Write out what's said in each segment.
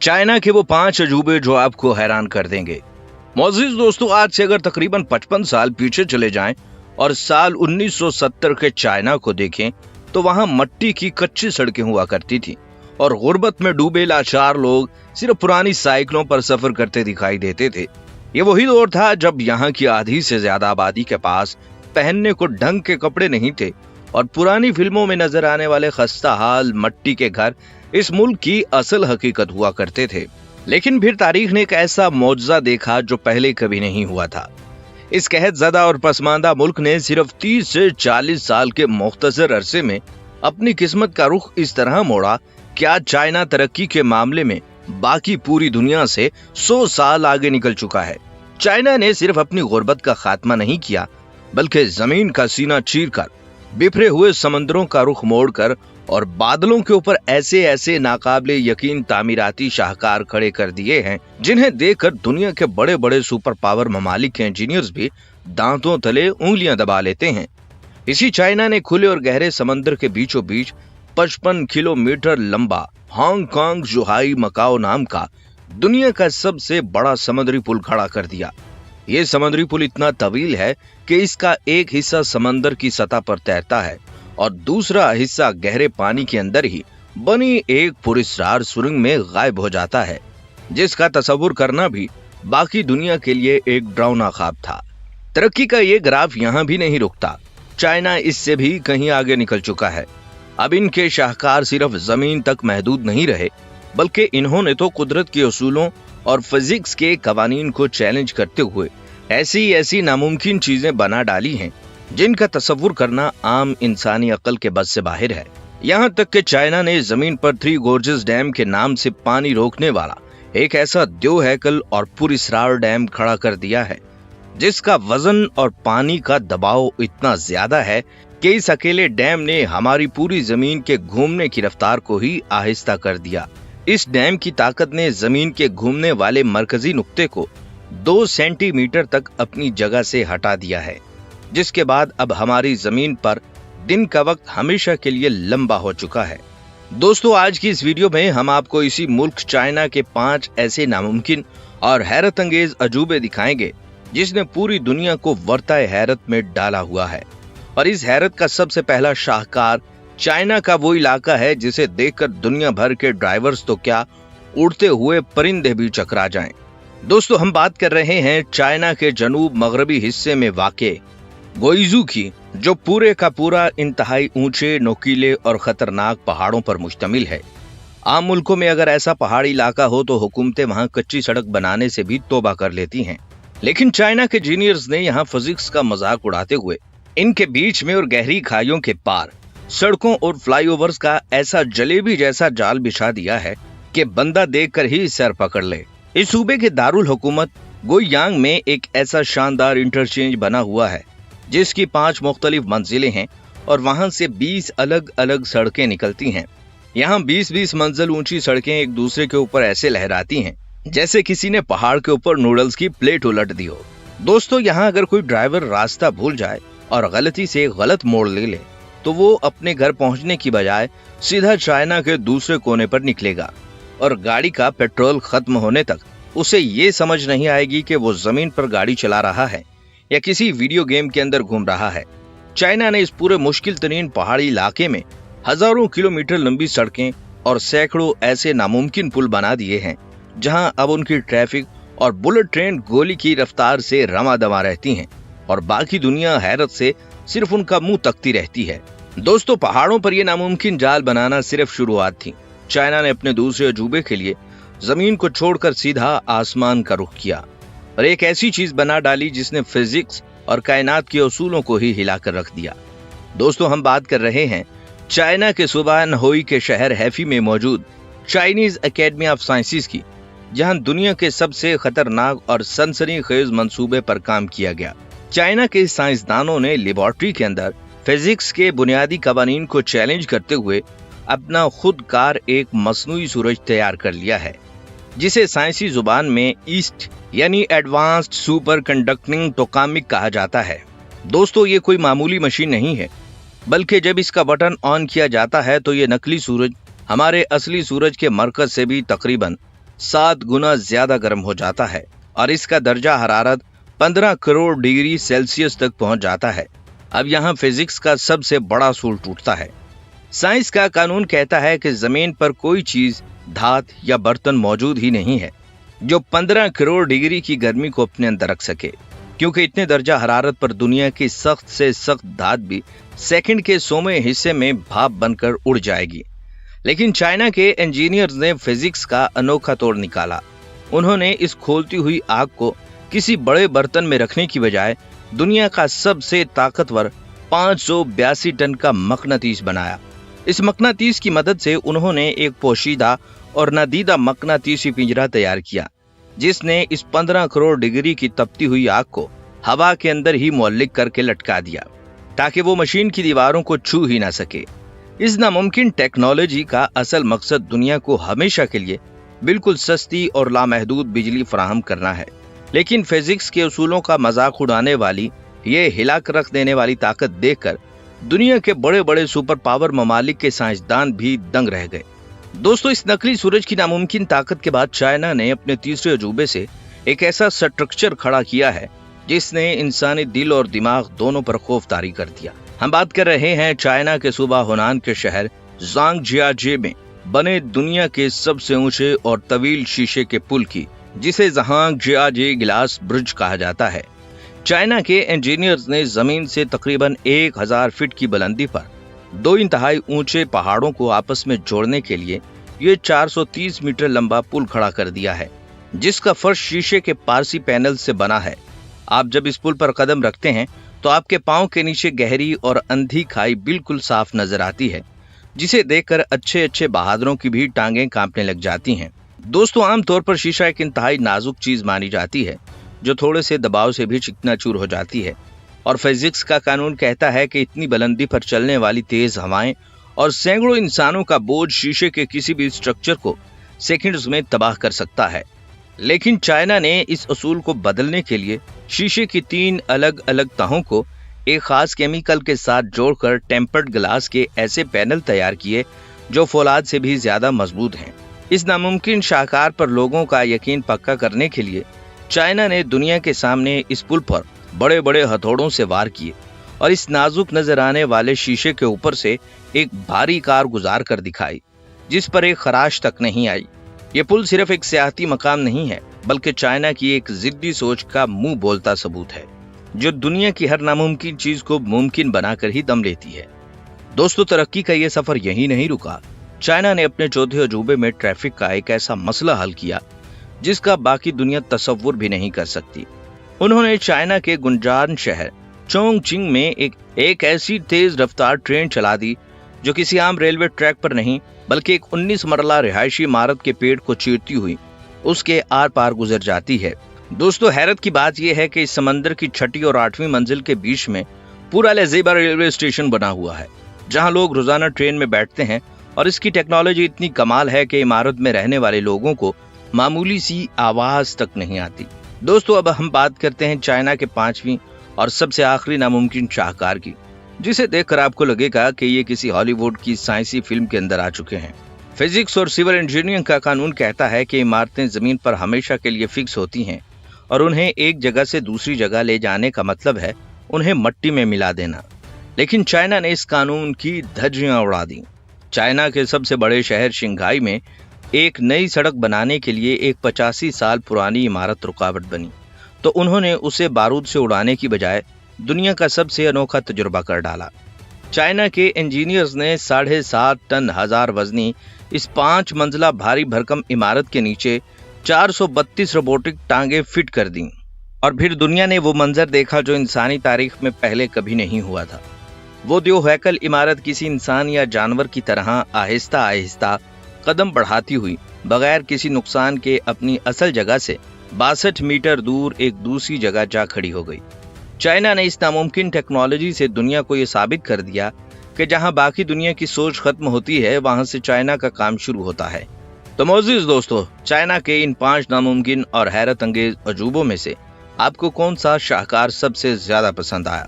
China के वो 5 अजूबे जो आपको हैरान कर देंगे। मोअज़्ज़िज़ दोस्तों, आज से अगर तकरीबन 55 साल पीछे चले जाएं और साल 1970 के चाइना को देखें तो वहां मट्टी की कच्ची सड़कें हुआ करती थी और गुर्बत में डूबे लाचार लोग सिर्फ पुरानी साइकिलों पर सफर करते दिखाई देते थे। ये वही दौर था जब यहाँ की आधी से ज्यादा आबादी के पास पहनने को ढंग के कपड़े नहीं थे और पुरानी फिल्मों में नजर आने वाले खस्ता हाल मट्टी के घर इस मुल्क की असल हकीकत हुआ करते थे। लेकिन फिर तारीख ने एक ऐसा मौजज़ा देखा जो पहले कभी नहीं हुआ था। इस कहत ज़दा और पसमानदा मुल्क ने सिर्फ 30 से 40 साल के मुख्तसर अरसे में अपनी किस्मत का रुख इस तरह मोड़ा कि आज चाइना तरक्की के मामले में बाकी पूरी दुनिया से 100 साल आगे निकल चुका है। चाइना ने सिर्फ अपनी गुर्बत का खात्मा नहीं किया बल्कि जमीन का सीना चीरकर, बिखरे हुए समंदरों का रुख मोड़कर और बादलों के ऊपर ऐसे ऐसे नाकाबिले यकीन तामीराती शाहकार खड़े कर दिए हैं जिन्हें देखकर दुनिया के बड़े बड़े सुपर पावर ममालिक के इंजीनियर्स भी दांतों तले उंगलियां दबा लेते हैं। इसी चाइना ने खुले और गहरे समंदर के बीचों बीच 55 किलोमीटर लंबा हांगकांग जुहाई मकाओ नाम का दुनिया का सबसे बड़ा समुद्री पुल खड़ा कर दिया। ये समुद्री पुल इतना तवील है कि इसका एक हिस्सा समंदर की सतह पर तैरता है और दूसरा हिस्सा गहरे पानी के अंदर ही बनी एक पुरस्कार सुरंग में गायब हो जाता है, जिसका तस्वुर करना भी बाकी दुनिया के लिए एक डरावना ख्वाब था। तरक्की का ये ग्राफ यहाँ भी नहीं रुकता। चाइना इससे भी कहीं आगे निकल चुका है। अब इनके शाहकार सिर्फ जमीन तक महदूद नहीं रहे बल्कि इन्होंने तो कुदरत के उसूलों और फिजिक्स के कवानीन को चैलेंज करते हुए ऐसी नामुमकिन चीजें बना डाली हैं जिनका तस्वुर करना आम इंसानी अक्ल के बस से बाहर है। यहाँ तक कि चाइना ने जमीन पर 3 गोर्जेस डैम के नाम से पानी रोकने वाला एक ऐसा द्यो हैकल और पुरस्कार डैम खड़ा कर दिया है जिसका वजन और पानी का दबाव इतना ज्यादा है कि इस अकेले डैम ने हमारी पूरी जमीन के घूमने की रफ्तार को ही आहिस्ता कर दिया। इस डैम की ताकत ने जमीन के घूमने वाले मरकजी नुक्ते को 2 सेंटीमीटर तक अपनी जगह से हटा दिया है, जिसके बाद अब हमारी जमीन पर दिन का वक्त हमेशा के लिए लंबा हो चुका है। दोस्तों, आज की इस वीडियो में हम आपको इसी मुल्क चाइना के 5 ऐसे नामुमकिन और हैरत अंगेज अजूबे दिखाएंगे जिसने पूरी दुनिया को वर्ताए हैरत में डाला हुआ है। और इस हैरत का सबसे पहला शाहकार चाइना का वो इलाका है जिसे देखकर दुनिया भर के ड्राइवर्स तो क्या, उड़ते हुए परिंदे भी चकरा जाएं। दोस्तों, हम बात कर रहे हैं चाइना के जनूब मगरबी हिस्से में वाक़े गुइज़ू की, जो पूरे का पूरा इंतहाई ऊंचे, नोकीले और खतरनाक पहाड़ों पर मुश्तमिल है। आम मुल्कों में अगर ऐसा पहाड़ी इलाका हो तो हुकूमतें वहां कच्ची सड़क बनाने से भी तौबा कर लेती हैं, लेकिन चाइना के इंजीनियर्स ने यहाँ फिजिक्स का मजाक उड़ाते हुए इनके बीच में और गहरी खाइयों के पार सड़कों और फ्लाईओवर्स का ऐसा जलेबी जैसा जाल बिछा दिया है कि बंदा देखकर ही सर पकड़ ले। इस सूबे के दारुल हुकूमत गुइयांग में एक ऐसा शानदार इंटरचेंज बना हुआ है जिसकी 5 मुख्तलिफ मंजिलें हैं और वहां से 20 अलग अलग सड़कें निकलती हैं। यहाँ 20-20 मंजिल ऊंची सड़कें एक दूसरे के ऊपर ऐसे लहराती हैं जैसे किसी ने पहाड़ के ऊपर नूडल्स की प्लेट उलट दी हो। दोस्तों, यहाँ अगर कोई ड्राइवर रास्ता भूल जाए और गलती से गलत मोड़ ले तो वो अपने घर पहुंचने की बजाय सीधा चाइना के दूसरे कोने पर निकलेगा और गाड़ी का पेट्रोल खत्म होने तक उसे ये समझ नहीं आएगी कि वो जमीन पर गाड़ी चला रहा है या किसी वीडियो गेम के अंदर घूम रहा है। चाइना ने इस पूरे मुश्किल तरीन पहाड़ी इलाके में हजारों किलोमीटर लंबी सड़कें और सैकड़ों ऐसे नामुमकिन पुल बना दिए हैं जहां अब उनकी ट्रैफिक और बुलेट ट्रेन गोली की रफ्तार से रमादमा रहती हैं और बाकी दुनिया हैरत से सिर्फ उनका मुंह तकती रहती है। दोस्तों, पहाड़ों पर यह नामुमकिन जाल बनाना सिर्फ शुरुआत थी। चाइना ने अपने दूसरे अजूबे के लिए जमीन को छोड़कर सीधा आसमान का रुख किया और एक ऐसी चीज बना डाली जिसने फिजिक्स और कायनात के उसूलों को ही हिलाकर रख दिया। दोस्तों, हम बात कर रहे हैं चाइना के सूबा नहोई के शहर हैफी में मौजूद चाइनीज एकेडमी ऑफ साइंसेज की, जहां दुनिया के सबसे खतरनाक और सनसनीखेज मंसूबे पर काम किया गया। चाइना के साइंसदानों ने लेबोरेटरी के अंदर फिजिक्स के बुनियादी कवानीन को चैलेंज करते हुए अपना खुदकार एक मसनूई सूरज तैयार कर लिया है, जिसे साइंसी जुबान में ईस्ट यानी एडवांस्ड सुपर कंडक्टिंग टोकामिक कहा जाता है। दोस्तों, ये कोई मामूली मशीन नहीं है, बल्कि जब इसका बटन ऑन किया जाता है तो ये नकली सूरज हमारे असली सूरज के मरकज से भी तकरीबन 7 गुना ज्यादा गर्म हो जाता है और इसका दर्जा हरारत 15 करोड़ डिग्री सेल्सियस तक पहुंच जाता है। अब यहाँ फिजिक्स का सबसे बड़ा असूल टूटता है। साइंस का कानून कहता है कि जमीन पर कोई चीज, धात या बर्तन मौजूद ही नहीं है जो 15 करोड़ डिग्री की गर्मी को अपने अंदर रख सके, क्योंकि इतने दर्जा हरारत पर दुनिया की सख्त से सख्त धात भी सेकंड के 100वें हिस्से में भाप बनकर उड़ जाएगी। लेकिन चाइना के इंजीनियर्स ने फिजिक्स का अनोखा तोड़ निकाला। उन्होंने इस खोलती हुई आग को किसी बड़े बर्तन में रखने की बजाय दुनिया का सबसे ताकतवर 582 टन का मकनातीस बनाया। इस मकनातीस की मदद से उन्होंने एक पोशीदा और नादीदा मकनातीसी पिंजरा तैयार किया, जिसने इस 15 करोड़ डिग्री की तपती हुई आग को हवा के अंदर ही मुअल्लिक करके लटका दिया, ताकि वो मशीन की दीवारों को छू ही ना सके। इस नामुमकिन टेक्नोलॉजी का असल मकसद दुनिया को हमेशा के लिए बिल्कुल सस्ती और लामहदूद बिजली फराहम करना है। लेकिन फिजिक्स के उसूलों का मजाक उड़ाने वाली, ये हिला कर रख देने वाली ताकत देखकर दुनिया के बड़े बड़े सुपर पावर ममालिक के साइंसदान भी दंग रह गए। दोस्तों, इस नकली सूरज की नामुमकिन ताकत के बाद चाइना ने अपने तीसरे अजूबे से एक ऐसा स्ट्रक्चर खड़ा किया है जिसने इंसानी दिल और दिमाग दोनों पर खौफ तारी कर दिया। हम बात कर रहे हैं चाइना के सूबा हुनान के शहर ज़ांगजियाजे में बने दुनिया के सबसे ऊंचे और तवील शीशे के पुल की, जिसे ज़ांगजियाजे ग्लास ब्रिज कहा जाता है। चाइना के इंजीनियर्स ने जमीन से तकरीबन 1000 फीट की बुलंदी पर 2 इंतहाई ऊंचे पहाड़ों को आपस में जोड़ने के लिए ये 430 मीटर लंबा पुल खड़ा कर दिया है, जिसका फर्श शीशे के पारसी पैनल से बना है। आप जब इस पुल पर कदम रखते हैं तो आपके पांव के नीचे गहरी और अंधी खाई बिल्कुल साफ नजर आती है, जिसे देखकर अच्छे अच्छे बहादुरों की भी टांगें कांपने लग जाती हैं। दोस्तों, आमतौर पर शीशा एक इंतहाई नाजुक चीज मानी जाती है जो थोड़े से दबाव से भी चिकनाचूर हो जाती है, और फिजिक्स का कानून कहता है कि इतनी बुलंदी पर चलने वाली तेज हवाएं और सैकड़ों इंसानों का बोझ शीशे के किसी भी स्ट्रक्चर को सेकंड्स में तबाह कर सकता है। लेकिन चाइना ने इस असूल को बदलने के लिए शीशे की 3 अलग अलग तहों को एक खास केमिकल के साथ जोड़कर टेम्पर्ड ग्लास के ऐसे पैनल तैयार किए जो फौलाद से भी ज्यादा मजबूत हैं। इस नामुमकिन शाहकार पर लोगों का यकीन पक्का करने के लिए चाइना ने दुनिया के सामने इस पुल पर बड़े बड़े हथौड़ों से वार किए और इस नाजुक नजर आने वाले शीशे के ऊपर से एक भारी कार गुजार कर दिखाई, जिस पर एक खराश तक नहीं आई। ये पुल सिर्फ एक सियाहती मकाम नहीं है, बल्कि चाइना की एक जिद्दी सोच का मुंह बोलता सबूत है, जो दुनिया की हर नामुमकिन चीज को मुमकिन बनाकर ही दम लेती है। दोस्तों, तरक्की का ये सफर यही नहीं रुका। चाइना ने अपने चौथे अजूबे में ट्रैफिक का एक ऐसा मसला हल किया जिसका बाकी दुनिया तसव्वुर भी नहीं कर सकती। उन्होंने चाइना के गुंजान शहर चोंगचिंग में एक ऐसी तेज रफ्तार ट्रेन चला दी जो किसी आम रेलवे ट्रैक पर नहीं, बल्कि एक 19 मरला रिहायशी इमारत के पेड़ को चीरती हुई उसके आर पार गुजर जाती है। दोस्तों, हैरत की बात यह है कि इस समंदर की 6ठी और 8वीं मंजिल के बीच में पूरा लजीबा रेलवे स्टेशन बना हुआ है, जहां लोग रोजाना ट्रेन में बैठते हैं, और इसकी टेक्नोलॉजी इतनी कमाल है कि इमारत में रहने वाले लोगों को मामूली सी आवाज तक नहीं आती। दोस्तों, अब हम बात करते हैं चाइना के 5वीं और सबसे आखिरी नामुमकिन शाहकार की, जिसे देखकर आपको लगेगा कि ये किसी हॉलीवुड की साइंसी फिल्म के अंदर आ चुके हैं। फिजिक्स और सिविल इंजीनियरिंग का कानून कहता है कि इमारतें जमीन पर हमेशा के लिए फिक्स होती हैं और उन्हें एक जगह से दूसरी जगह ले जाने का मतलब है उन्हें मिट्टी में मिला देना। लेकिन चाइना ने इस कानून की धज्जियां उड़ा दी। चाइना के सबसे बड़े शहर शंघाई में एक नई सड़क बनाने के लिए एक 85 साल पुरानी इमारत रुकावट बनी, तो उन्होंने उसे बारूद से उड़ाने की बजाय दुनिया का सबसे अनोखा तजुर्बा कर डाला। चाइना के इंजीनियर्स ने 7.5 टन हजार वजनी इस 5 मंजिला भारी भरकम इमारत के नीचे 432 रोबोटिक टांगे फिट कर दी, और फिर दुनिया ने वो मंजर देखा जो इंसानी तारीख में पहले कभी नहीं हुआ था। वो द्योहैकल इमारत किसी इंसान या जानवर की तरह आहिस्ता आहिस्ता कदम बढ़ाती हुई बगैर किसी नुकसान के अपनी असल जगह से 62 मीटर दूर एक दूसरी जगह जा खड़ी हो गई। चाइना ने इस नामुमकिन टेक्नोलॉजी से दुनिया को यह साबित कर दिया कि जहां बाकी दुनिया की सोच खत्म होती है, वहां से चाइना का काम शुरू होता है। तो मोअज़्ज़िज़ दोस्तों, चाइना के इन 5 नामुमकिन और हैरत अंगेज अजूबों में से आपको कौन सा शाहकार सबसे ज्यादा पसंद आया?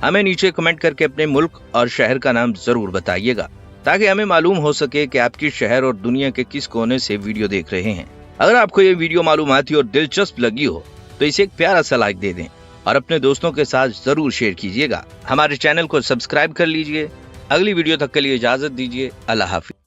हमें नीचे कमेंट करके अपने मुल्क और शहर का नाम जरूर बताइएगा, ताकि हमें मालूम हो सके कि आपके शहर और दुनिया के किस कोने से वीडियो देख रहे हैं। अगर आपको ये वीडियो मालूमाती और दिलचस्प लगी हो तो इसे एक प्यारा सा लाइक दे दें और अपने दोस्तों के साथ जरूर शेयर कीजिएगा। हमारे चैनल को सब्सक्राइब कर लीजिए। अगली वीडियो तक के लिए इजाजत दीजिए। अल्लाह हाफिज।